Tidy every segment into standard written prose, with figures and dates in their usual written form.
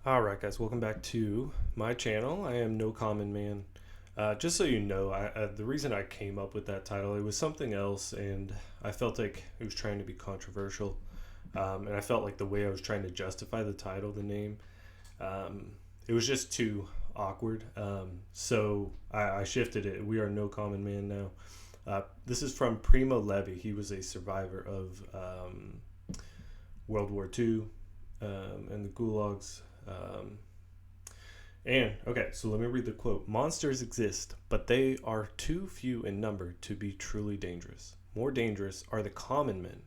All right, guys, welcome back to my channel. I am No Common Man. Just so you know, the reason I came up with that title, it was something else, and I felt like it was trying to be controversial. And I felt like the way I was trying to justify the title, the name, um, it was just too awkward. So I shifted it. We are No Common Man now. This is from Primo Levi. He was a survivor of World War II and the gulags. Um, so let me read the quote. Monsters exist, but they are too few in number to be truly dangerous. More dangerous are the common men,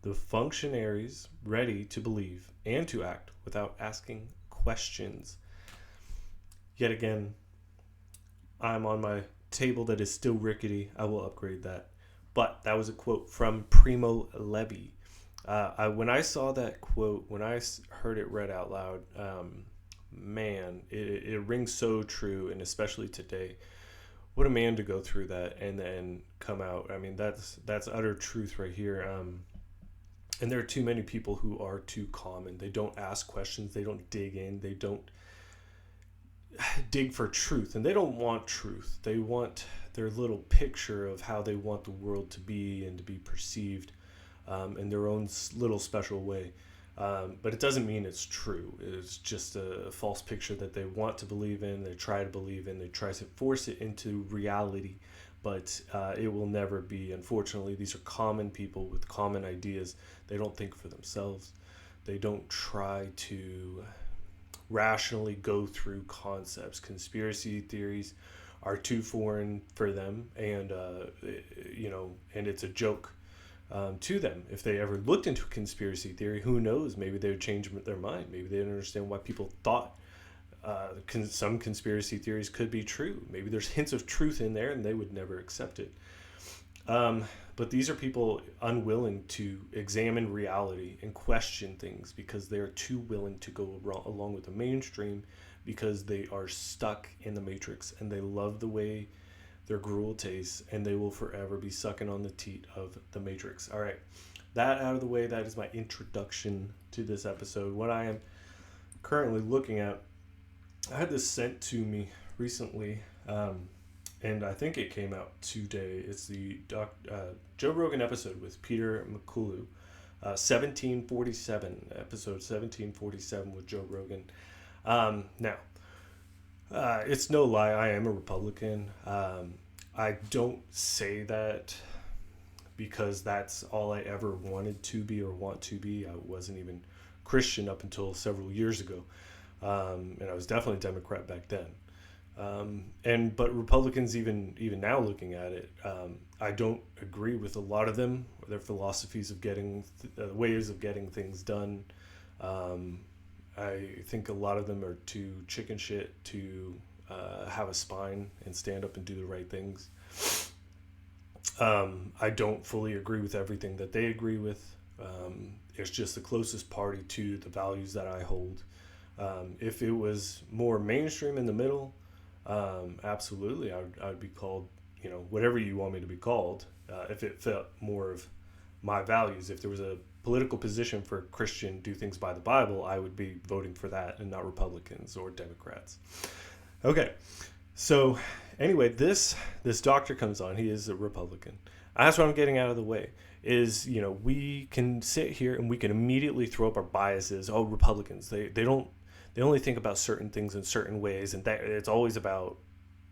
the functionaries ready to believe and to act without asking questions. Yet again, I'm on my table that is still rickety. I will upgrade that. But that was a quote from Primo Levi. When I saw that quote, when I heard it read out loud, man, it rings so true, and especially today. What a man to go through that and then come out. I mean, that's utter truth right here. And there are too many people who are too common. They don't ask questions. They don't dig in. They don't dig for truth, and they don't want truth. They want their little picture of how they want the world to be and to be perceived in their own little special way. But it doesn't mean it's true. It's just a false picture that they want to believe in, they try to believe in, they try to force it into reality, but it will never be. Unfortunately, these are common people with common ideas. They don't think for themselves. They don't try to rationally go through concepts. Conspiracy theories are too foreign for them, and and it's a joke to them. If they ever looked into a conspiracy theory, who knows? Maybe they would change their mind. Maybe they didn't understand why people thought some conspiracy theories could be true. Maybe there's hints of truth in there, and they would never accept it. But these are people unwilling to examine reality and question things because they are too willing to go along with the mainstream because they are stuck in the matrix and they love the way their gruel tastes, and they will forever be sucking on the teat of the matrix. All right, that out of the way, that is my introduction to this episode. What I am currently looking at, I had this sent to me recently, and I think it came out today. It's the Joe Rogan episode with Peter McCullough, 1747, episode 1747 with Joe Rogan. Now, it's no lie, I am a Republican. I don't say that because that's all I ever wanted to be or want to be. I wasn't even Christian up until several years ago, and I was definitely Democrat back then. But Republicans, even now looking at it, I don't agree with a lot of them, their philosophies of getting ways of getting things done. I think a lot of them are too chicken shit to have a spine and stand up and do the right things. I don't fully agree with everything that they agree with. It's just the closest party to the values that I hold. If it was more mainstream in the middle, absolutely, I'd be called, whatever you want me to be called. If it felt more of my values, if there was a political position for Christian do things by the Bible, I would be voting for that and not Republicans or Democrats. Okay, so anyway, this doctor comes on. He is a Republican. That's what I'm getting out of the way. Is we can sit here and we can immediately throw up our biases. Oh, Republicans, they only think about certain things in certain ways, and that it's always about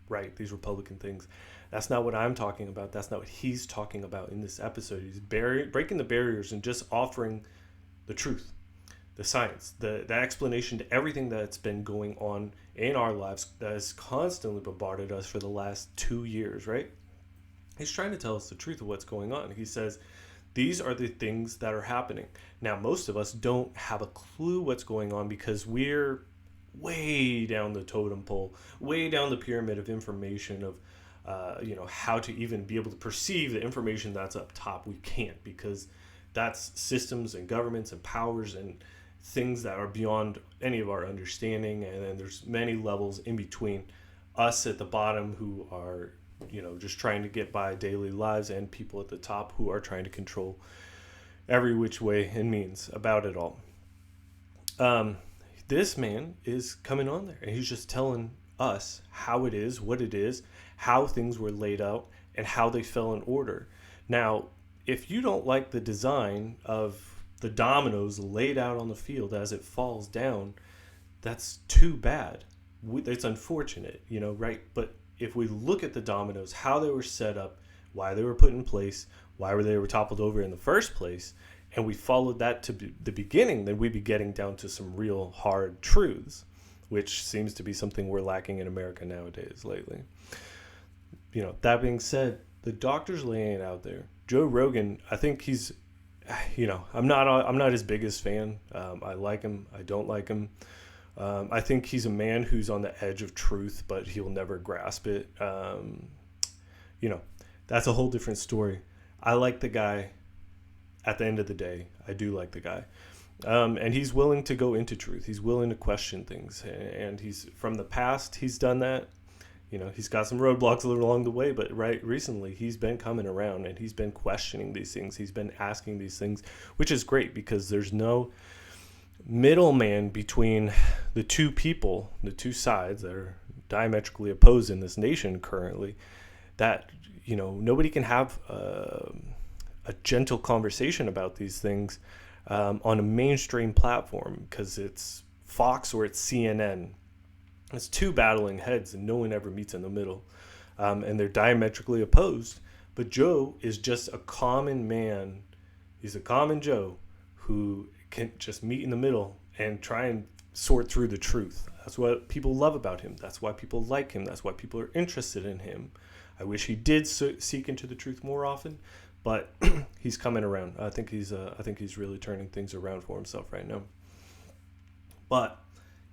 right these Republican things. That's not what I'm talking about. That's not what he's talking about in this episode. He's breaking the barriers and just offering the truth, the science, the explanation to everything that's been going on in our lives that has constantly bombarded us for the last 2 years, right? He's trying to tell us the truth of what's going on. He says, these are the things that are happening. Now, most of us don't have a clue what's going on because we're way down the totem pole, way down the pyramid of information of how to even be able to perceive the information that's up top. We can't, because that's systems and governments and powers and things that are beyond any of our understanding. And then there's many levels in between us at the bottom who are, just trying to get by daily lives, and people at the top who are trying to control every which way and means about it all. this man is coming on there and he's just telling us how it is, what it is, how things were laid out, and how they fell in order. Now, if you don't like the design of the dominoes laid out on the field as it falls down, that's too bad. It's unfortunate, right? But if we look at the dominoes, how they were set up, why they were put in place, why they were toppled over in the first place, and we followed that to the beginning, then we'd be getting down to some real hard truths, which seems to be something we're lacking in America nowadays lately. That being said, the doctors laying it out there. Joe Rogan, I think he's, I'm not his biggest fan. I like him. I don't like him. I think he's a man who's on the edge of truth, but he'll never grasp it. That's a whole different story. I like the guy. At the end of the day, I do like the guy. And he's willing to go into truth. He's willing to question things. And he's, from the past, he's done that. He's got some roadblocks along the way, but recently he's been coming around and he's been questioning these things. He's been asking these things, which is great because there's no middleman between the two people, the two sides that are diametrically opposed in this nation currently, that, nobody can have a gentle conversation about these things on a mainstream platform because it's Fox or it's CNN. It's two battling heads and no one ever meets in the middle. And they're diametrically opposed. But Joe is just a common man. He's a common Joe who can just meet in the middle and try and sort through the truth. That's what people love about him. That's why people like him. That's why people are interested in him. I wish he did seek into the truth more often, but he's coming around. I think he's really turning things around for himself right now. But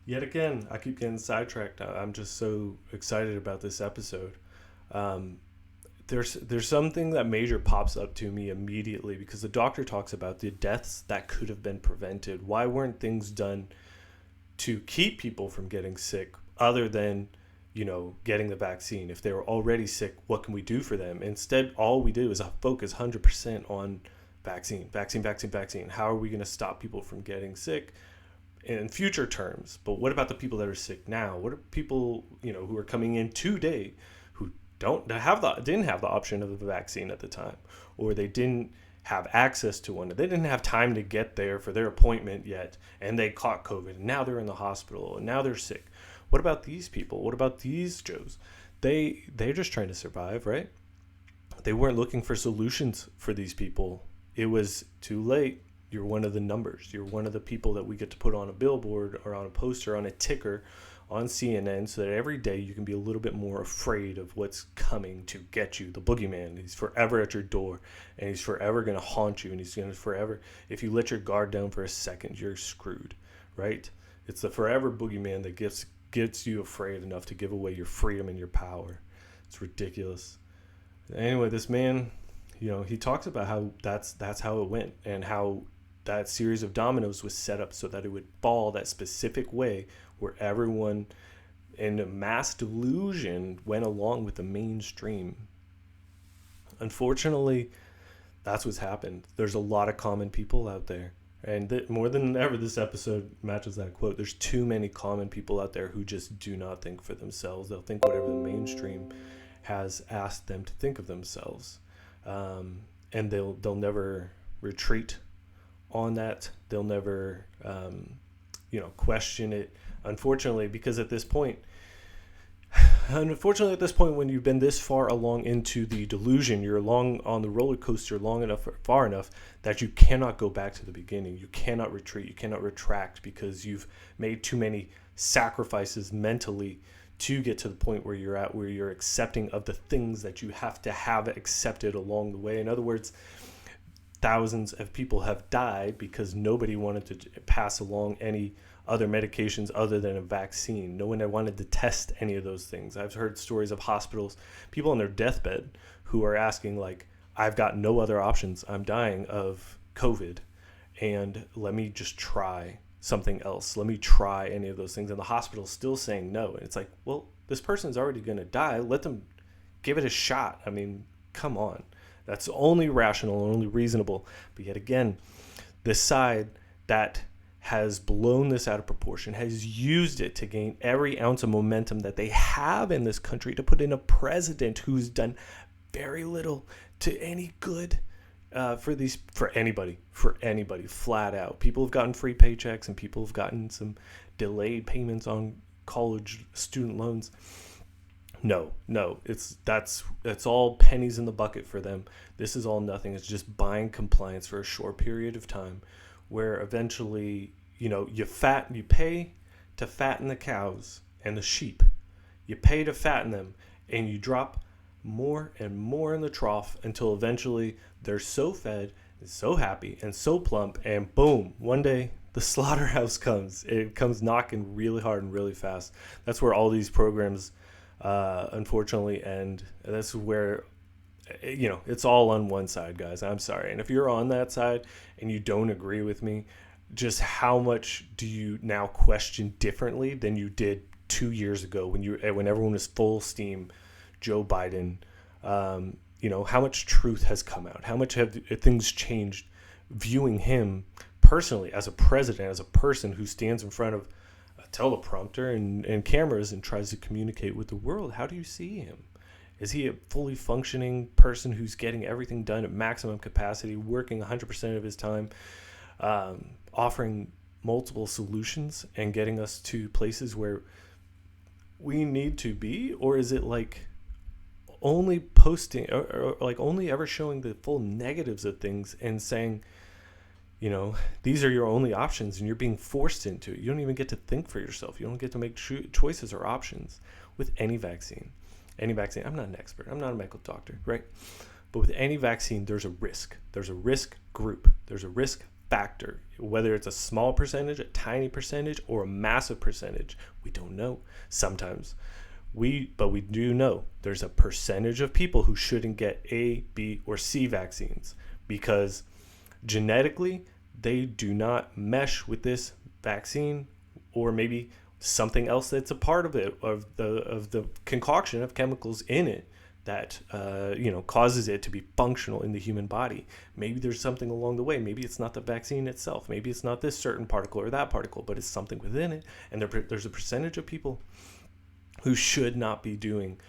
yet again, I keep getting sidetracked. I'm just so excited about this episode. There's something that major pops up to me immediately because the doctor talks about the deaths that could have been prevented. Why weren't things done to keep people from getting sick other than, getting the vaccine? If they were already sick, what can we do for them? Instead, all we do is focus 100% on vaccine. How are we going to stop people from getting sick in future terms? But what about the people that are sick now? What are people, who are coming in today who didn't have the option of the vaccine at the time, or they didn't have access to one. They didn't have time to get there for their appointment yet, and they caught COVID, and now they're in the hospital, and now they're sick. What about these people? What about these Joes? They're just trying to survive, right? They weren't looking for solutions for these people. It was too late. You're one of the numbers. You're one of the people that we get to put on a billboard or on a poster, on a ticker, on CNN, so that every day you can be a little bit more afraid of what's coming to get you. The boogeyman, he's forever at your door, and he's forever going to haunt you, and he's going to forever, if you let your guard down for a second, you're screwed, right? It's the forever boogeyman that gets you afraid enough to give away your freedom and your power. It's ridiculous. Anyway, this man, he talks about how that's how it went, and how that series of dominoes was set up so that it would fall that specific way where everyone in a mass delusion went along with the mainstream. Unfortunately, that's what's happened. There's a lot of common people out there. And more than ever, this episode matches that quote. There's too many common people out there who just do not think for themselves. They'll think whatever the mainstream has asked them to think of themselves. And they'll never retreat on that. They'll never, question it. Unfortunately, because at this point, when you've been this far along into the delusion, you're along on the roller coaster long enough, far enough, that you cannot go back to the beginning. You cannot retreat. You cannot retract because you've made too many sacrifices mentally to get to the point where you're at, where you're accepting of the things that you have to have accepted along the way. In other words, thousands of people have died because nobody wanted to pass along any other medications other than a vaccine. No one wanted to test any of those things. I've heard stories of hospitals, people on their deathbed who are asking, like, I've got no other options. I'm dying of COVID, and let me just try something else. Let me try any of those things. And the hospital's still saying no. And it's like, well, this person's already going to die. Let them give it a shot. I mean, come on. That's only rational and only reasonable. But yet again, this side that has blown this out of proportion, has used it to gain every ounce of momentum that they have in this country to put in a president who's done very little to any good for anybody, flat out. People have gotten free paychecks and people have gotten some delayed payments on college student loans. No, it's all pennies in the bucket for them. This is all nothing. It's just buying compliance for a short period of time, where eventually, you pay to fatten the cows and the sheep. You pay to fatten them, and you drop more and more in the trough until eventually they're so fed and so happy and so plump, and boom, one day the slaughterhouse comes. It comes knocking really hard and really fast. That's where all these programs unfortunately end. That's where it's all on one side, guys. I'm sorry. And if you're on that side and you don't agree with me, just how much do you now question differently than you did 2 years ago when everyone was full steam Joe Biden? How much truth has come out? How much have things changed viewing him personally as a president, as a person who stands in front of a teleprompter and cameras and tries to communicate with the world? How do you see him? Is he a fully functioning person who's getting everything done at maximum capacity, working 100% of his time, offering multiple solutions and getting us to places where we need to be? Or is it like only posting or like only ever showing the full negatives of things and saying, these are your only options and you're being forced into it? You don't even get to think for yourself. You don't get to make choices or options with any vaccine. I'm not an expert. I'm not a medical doctor, right? But with any vaccine, there's a risk. There's a risk group. There's a risk factor. Whether it's a small percentage, a tiny percentage, or a massive percentage, we don't know. Sometimes but we do know there's a percentage of people who shouldn't get A, B, or C vaccines because genetically they do not mesh with this vaccine, or maybe something else that's a part of it, of the concoction of chemicals in it that causes it to be functional in the human body. Maybe there's something along the way. Maybe it's not the vaccine itself. Maybe it's not this certain particle or that particle, but it's something within it. And there's a percentage of people who should not be doing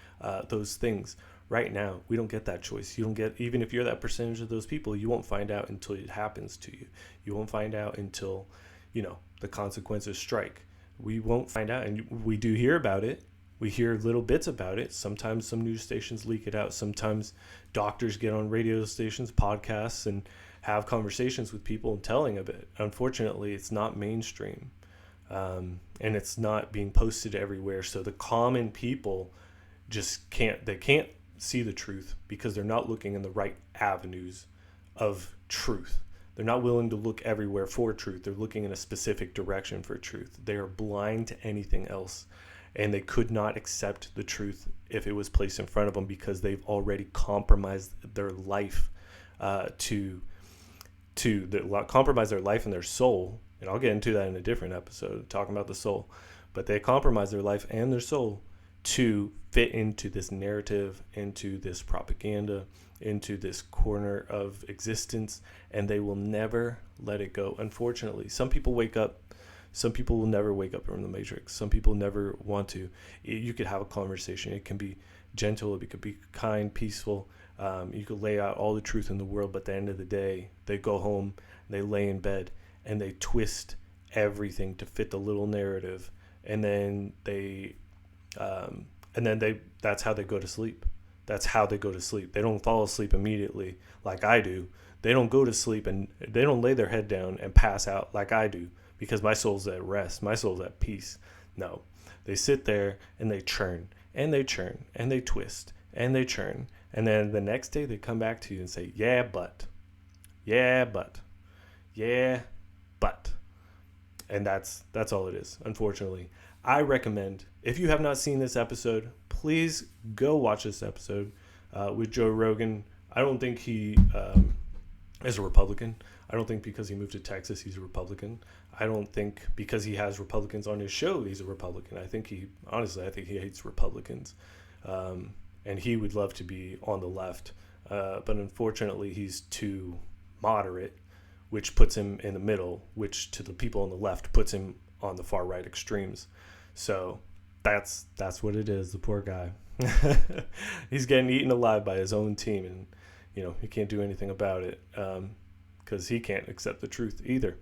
those things. Right now, we don't get that choice. You don't get, even if you're that percentage of those people, you won't find out until it happens to you. You won't find out until, the consequences strike. We won't find out, and we do hear about it. We hear little bits about it. Sometimes some news stations leak it out. Sometimes doctors get on radio stations, podcasts, and have conversations with people and telling of it. Unfortunately, it's not mainstream, and it's not being posted everywhere. So the common people just can't see the truth because they're not looking in the right avenues of truth. They're not willing to look everywhere for truth. They're looking in a specific direction for truth. They are blind to anything else, and they could not accept the truth if it was placed in front of them because they've already compromised their life compromise their life and their soul. And I'll get into that in a different episode, talking about the soul. But they compromise their life and their soul to fit into this narrative, into this propaganda, into this corner of existence, and they will never let it go. Unfortunately, some people wake up. Some people will never wake up from the matrix. Some people never want to. You could have a conversation. It can be gentle. It could be kind, peaceful. You could lay out all the truth in the world, but at the end of the day, they go home, they lay in bed, and they twist everything to fit the little narrative, and then that's how they go to sleep. They don't fall asleep immediately like I do. They don't go to sleep and they don't lay their head down and pass out like I do because my soul's at rest. My soul's at peace. No, they sit there and they churn and they churn and they twist and they churn. And then the next day they come back to you and say, yeah, but. And that's all it is, unfortunately. I recommend, if you have not seen this episode, please go watch this episode with Joe Rogan. I don't think he is a Republican. I don't think because he moved to Texas he's a Republican. I don't think because he has Republicans on his show he's a Republican. I think he hates Republicans. And he would love to be on the left. But unfortunately he's too moderate which puts him in the middle, which to the people on the left puts him on the far right extremes. So that's what it is. The poor guy. He's getting eaten alive by his own team, and he can't do anything about it because he can't accept the truth either.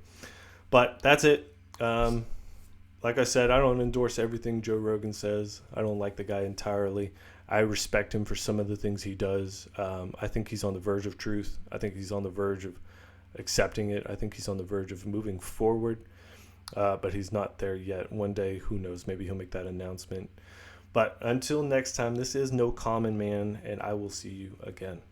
But that's it. Like I said, I don't endorse everything Joe Rogan says. I don't like the guy entirely. I respect him for some of the things he does. I think he's on the verge of truth. I think he's on the verge of accepting it. I think he's on the verge of moving forward, but he's not there yet. One day, who knows, maybe he'll make that announcement. But until next time, this is No Common Man, and I will see you again.